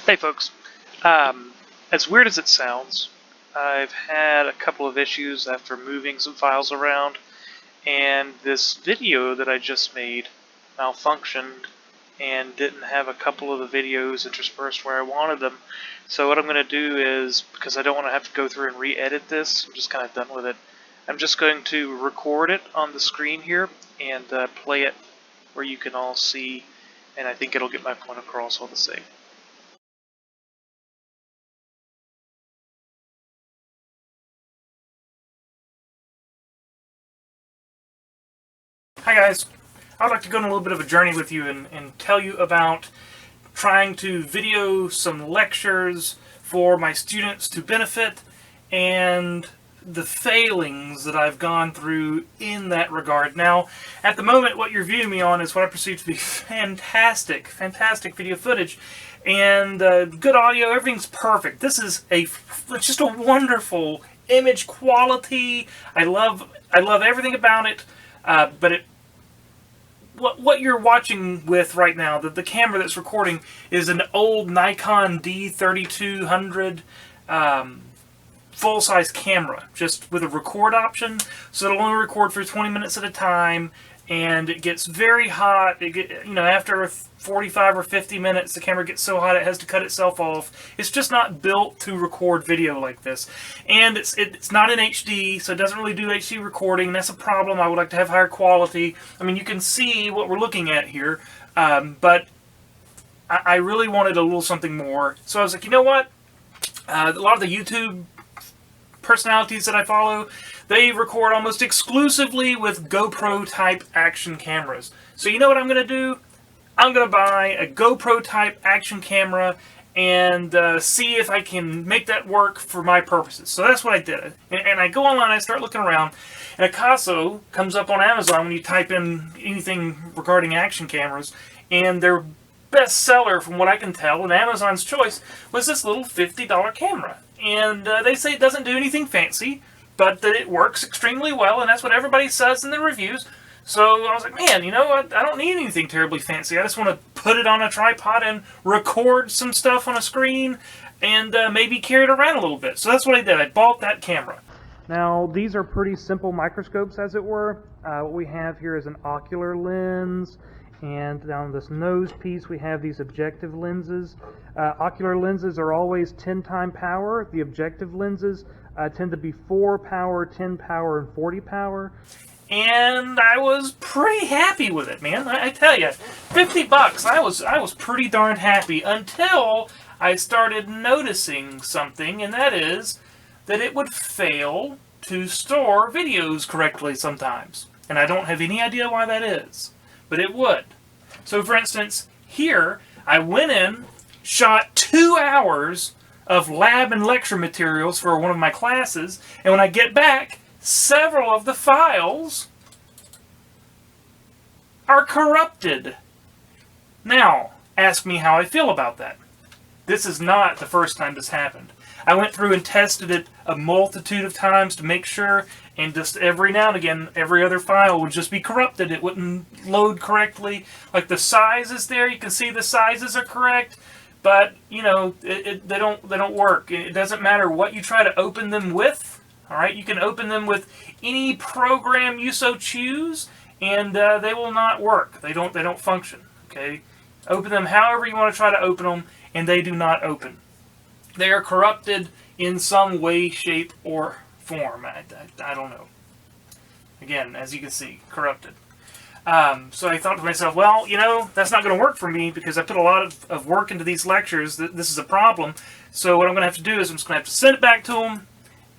Hey folks, as weird as it sounds, I've had a couple of issues after moving some files around, and this video that I just made malfunctioned and didn't have a couple of the videos interspersed where I wanted them. So what I'm going to do is, because I don't want to have to go through and re-edit this, I'm just kind of done with it, I'm just going to record it on the screen here and play it where you can all see, and I think it'll get my point across all the same. Hi guys, I'd like to go on a little bit of a journey with you and tell you about trying to video some lectures for my students to benefit and the failings that I've gone through in that regard. Now, at the moment, what you're viewing me on is what I perceive to be fantastic video footage and good audio. Everything's perfect. This is it's just a wonderful image quality. I love everything about it. But what you're watching with right now, the camera that's recording is an old Nikon D3200 full-size camera, just with a record option, so it'll only record for 20 minutes at a time, and it gets very hot. After 45 or 50 minutes, the camera gets so hot it has to cut itself off. It's just not built to record video like this. And it's not in HD, so it doesn't really do HD recording. That's a problem. I would like to have higher quality. I mean, you can see what we're looking at here, but I really wanted a little something more. So I was like, you know what? A lot of the YouTube personalities that I follow, they record almost exclusively with GoPro type action cameras. So you know what I'm going to do? I'm going to buy a GoPro type action camera and see if I can make that work for my purposes. So that's what I did. And I go online, I start looking around, and Akaso comes up on Amazon when you type in anything regarding action cameras, and their best seller, from what I can tell, and Amazon's choice, was this little $50 camera. And they say it doesn't do anything fancy, but that it works extremely well, and that's what everybody says in the reviews. So I was like, man, you know what? I don't need anything terribly fancy. I just want to put it on a tripod and record some stuff on a screen and maybe carry it around a little bit. So that's what I did. I bought that camera. Now, these are pretty simple microscopes, as it were. What we have here is an ocular lens, and down this nose piece we have these objective lenses. Ocular lenses are always 10 times power. The objective lenses tend to be 4 power, 10 power, and 40 power. And I was pretty happy with it, man. I tell you, $50. I was pretty darn happy until I started noticing something, and that is that it would fail to store videos correctly sometimes. And I don't have any idea why that is, but it would. So for instance, here I went in, shot 2 hours of lab and lecture materials for one of my classes, and when I get back, several of the files are corrupted. Now, ask me how I feel about that. This is not the first time this happened. I went through and tested it a multitude of times to make sure, and just every now and again, every other file would just be corrupted. It wouldn't load correctly. Like the sizes there, you can see the sizes are correct, but you know, they don't work. It doesn't matter what you try to open them with. All right, you can open them with any program you so choose, and they will not work. They don't function. Okay, open them however you want to try to open them, and they do not open. They are corrupted in some way, shape, or form. I don't know. Again, as you can see, corrupted. So I thought to myself, well, you know, that's not going to work for me because I put a lot of work into these lectures. This is a problem. So what I'm going to have to do is I'm just going to have to send it back to them,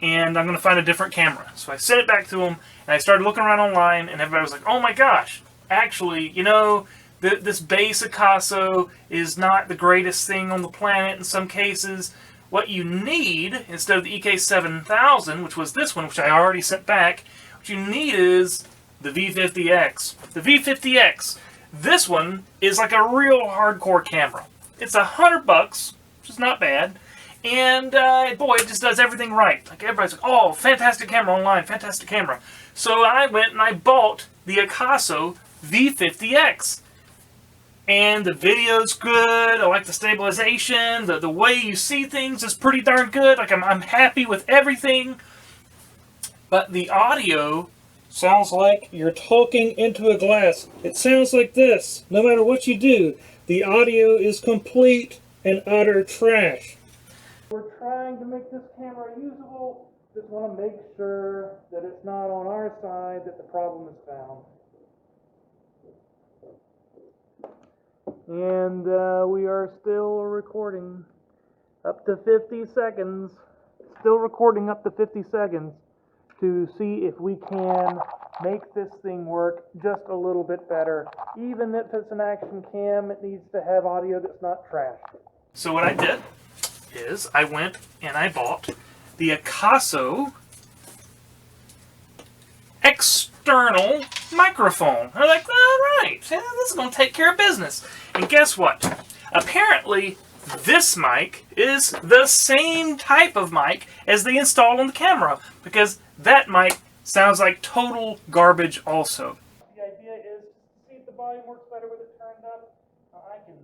and I'm going to find a different camera. So I sent it back to them, and I started looking around online, and everybody was like, oh my gosh, actually, you know, this base Akaso is not the greatest thing on the planet in some cases. What you need, instead of the EK7000, which was this one, which I already sent back, what you need is the V50x. The V50x, this one is like a real hardcore camera. It's $100, which is not bad. And boy, it just does everything right. Like everybody's like, oh, fantastic camera online, fantastic camera. So I went and I bought the Akaso V50x. and the video's good. I like the stabilization. The way you see things is pretty darn good. Like I'm happy with everything. But the audio sounds like you're talking into a glass. It sounds like this. No matter what you do, the audio is complete and utter trash. We're trying to make this camera usable. Just want to make sure that it's not on our side that the problem is found. And we are still recording up to 50 seconds. Still recording up to 50 seconds to see if we can make this thing work just a little bit better. Even if it's an action cam, it needs to have audio that's not trash. So what I did is I went and I bought the Akaso external microphone. I'm like, all right, this is going to take care of business. And guess what? Apparently, this mic is the same type of mic as they installed on the camera, because that mic sounds like total garbage also. The idea is to see if the volume works better with it turned up. I can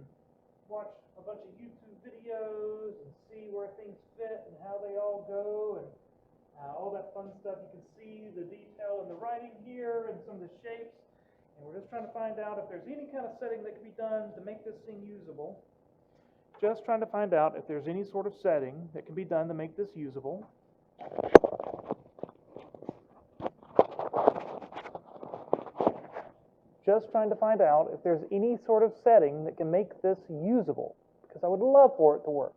watch a bunch of YouTube videos and see where things fit and how they all go and all that fun stuff. You can see the detail in the writing here and some of the shapes. And we're just trying to find out if there's any kind of setting that can be done to make this thing usable. Just trying to find out if there's any sort of setting that can be done to make this usable. Just trying to find out if there's any sort of setting that can make this usable, because I would love for it to work.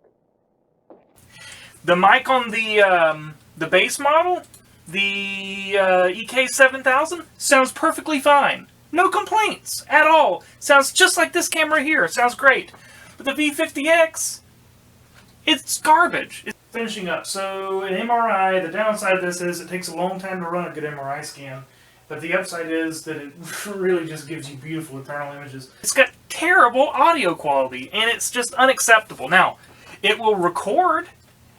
The mic on the base model, the EK7000, sounds perfectly fine. No complaints at all. Sounds just like this camera here. It sounds great. But the V50X, it's garbage. It's finishing up. So an MRI, the downside of this is it takes a long time to run a good MRI scan. But the upside is that it really just gives you beautiful internal images. It's got terrible audio quality, and it's just unacceptable. Now, it will record,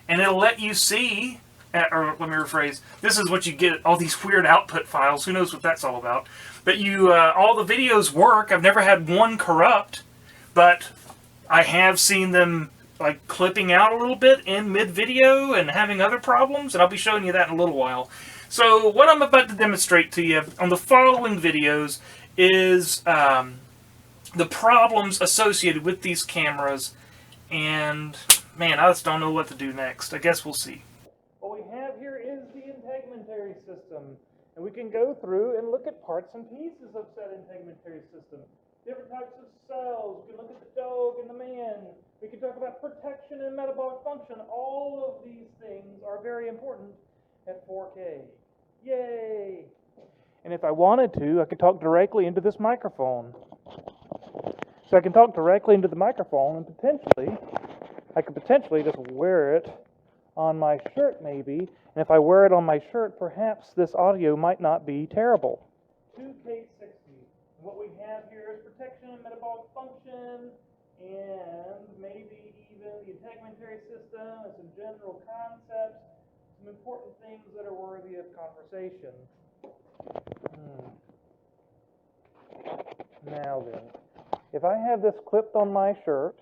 and it'll let you see, or let me rephrase, this is what you get, all these weird output files. Who knows what that's all about. But you, all the videos work. I've never had one corrupt, but I have seen them like clipping out a little bit in mid-video and having other problems, and I'll be showing you that in a little while. So what I'm about to demonstrate to you on the following videos is the problems associated with these cameras, and man, I just don't know what to do next. I guess we'll see. What we have here is the integumentary system, and we can go through and look at parts and pieces of said integumentary system. Different types of cells. We can look at the dog and the man. We can talk about protection and metabolic function. All of these things are very important at 4K. Yay! And if I wanted to, I could talk directly into this microphone. So I can talk directly into the microphone, and I could potentially just wear it on my shirt maybe. And if I wear it on my shirt, perhaps this audio might not be terrible. 2K60. What we have here is protection and metabolic function, and maybe even the integumentary system and some general concepts, some important things that are worthy of conversation. Now then, if I have this clipped on my shirt,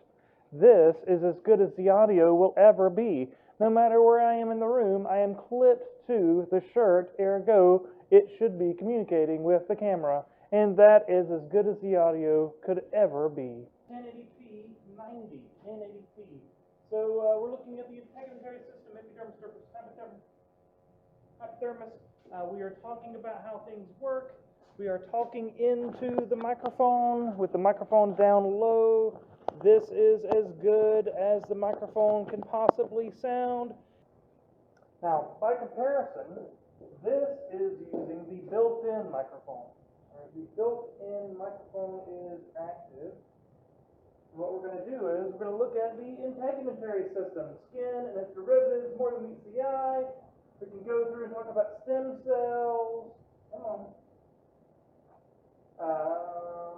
this is as good as the audio will ever be. No matter where I am in the room, I am clipped to the shirt, ergo, it should be communicating with the camera. And that is as good as the audio could ever be. 1080p, 90, 1080p. So we're looking at the integumentary system, epidermis, hypodermis. We are talking about how things work. We are talking into the microphone with the microphone down low. This is as good as the microphone can possibly sound. Now, by comparison, this is using the built-in microphone. The built-in microphone is active. What we're going to do is we're going to look at the integumentary system, skin and its derivatives, more than meets the eye. We can go through and talk about stem cells. Come on.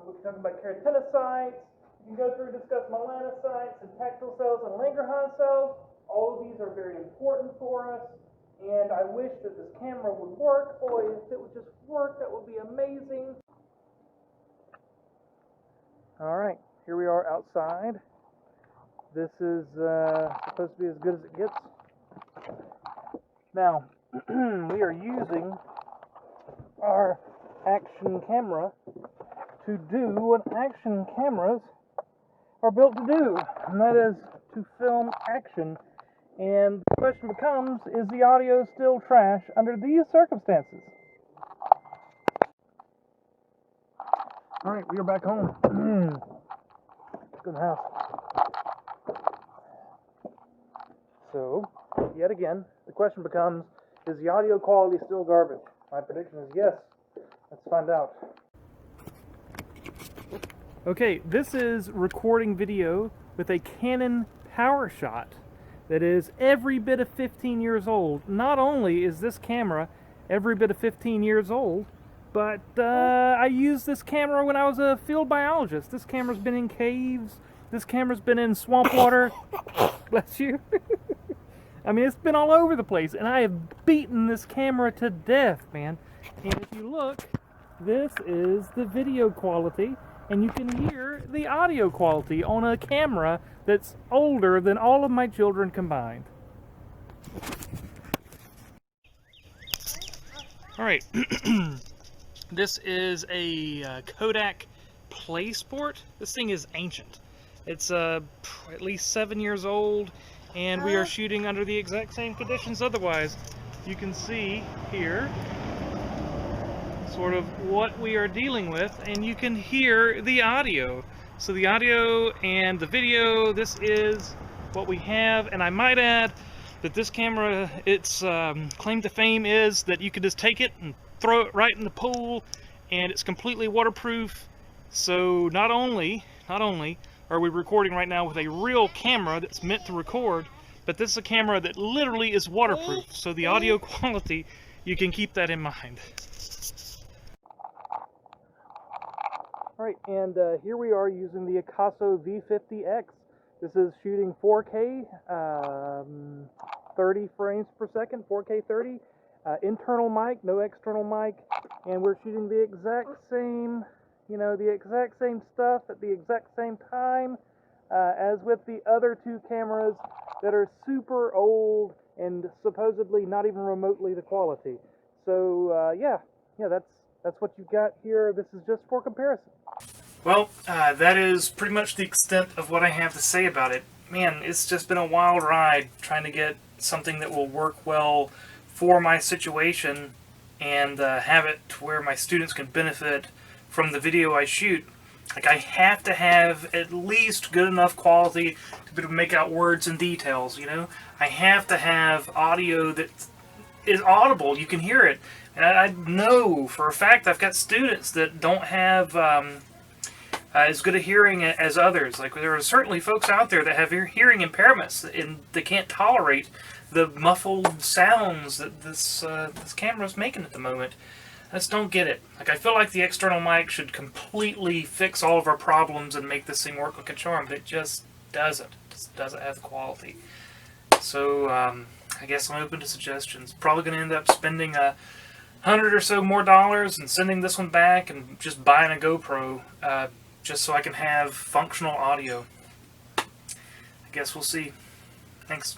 We can talk about keratinocytes. We can go through and discuss melanocytes and tactile cells and Langerhans cells. All of these are very important for us. And I wish that this camera would work. Boy, if it would just work, that would be amazing. All right, here here we are outside. This is supposed to be as good as it gets. Now, we are using our action camera to do what action cameras are built to do, and that is to film action. And the question becomes, is the audio still trash under these circumstances? Alright, we are back home. Let's go to the house. So, yet again, the question becomes, is the audio quality still garbage? My prediction is yes. Let's find out. Okay, this is recording video with a Canon PowerShot that is every bit of 15 years old. Not only is this camera every bit of 15 years old, but I used this camera when I was a field biologist. This camera's been in caves. This camera's been in swamp water. Bless you. I mean, it's been all over the place, and I have beaten this camera to death, man. And if you look, this is the video quality, and you can hear the audio quality on a camera that's older than all of my children combined. All right. This is a Kodak PlaySport. This thing is ancient. It's at least 7 years old, and we are shooting under the exact same conditions otherwise. You can see here sort of what we are dealing with, and you can hear the audio. So the audio and the video, this is what we have, and I might add that this camera, its claim to fame is that you can just take it and throw it right in the pool, and it's completely waterproof. So not only are we recording right now with a real camera that's meant to record, but this is a camera that literally is waterproof. So the audio quality, you can keep that in mind. Alright, and here we are using the Akaso V50x. This is shooting 4K, 30 frames per second, 4K 30. Internal mic, no external mic, and we're shooting the exact same, the exact same stuff at the exact same time as with the other two cameras that are super old and supposedly not even remotely the quality. So yeah, that's what you've got here. This is just for comparison. Well, that is pretty much the extent of what I have to say about it. Man, it's just been a wild ride trying to get something that will work well for my situation and have it to where my students can benefit from the video I shoot. Like, I have to have at least good enough quality to be able to make out words and details, I have to have audio that is audible. You can hear it. And I know for a fact I've got students that don't have as good a hearing as others. Like, there are certainly folks out there that have hearing impairments and they can't tolerate the muffled sounds that this camera's making at the moment. I just don't get it. Like, I feel like the external mic should completely fix all of our problems and make this thing work like a charm, but it just doesn't. It just doesn't have the quality. So, I guess I'm open to suggestions. Probably going to end up spending $100 or so more and sending this one back and just buying a GoPro just so I can have functional audio. I guess we'll see. Thanks.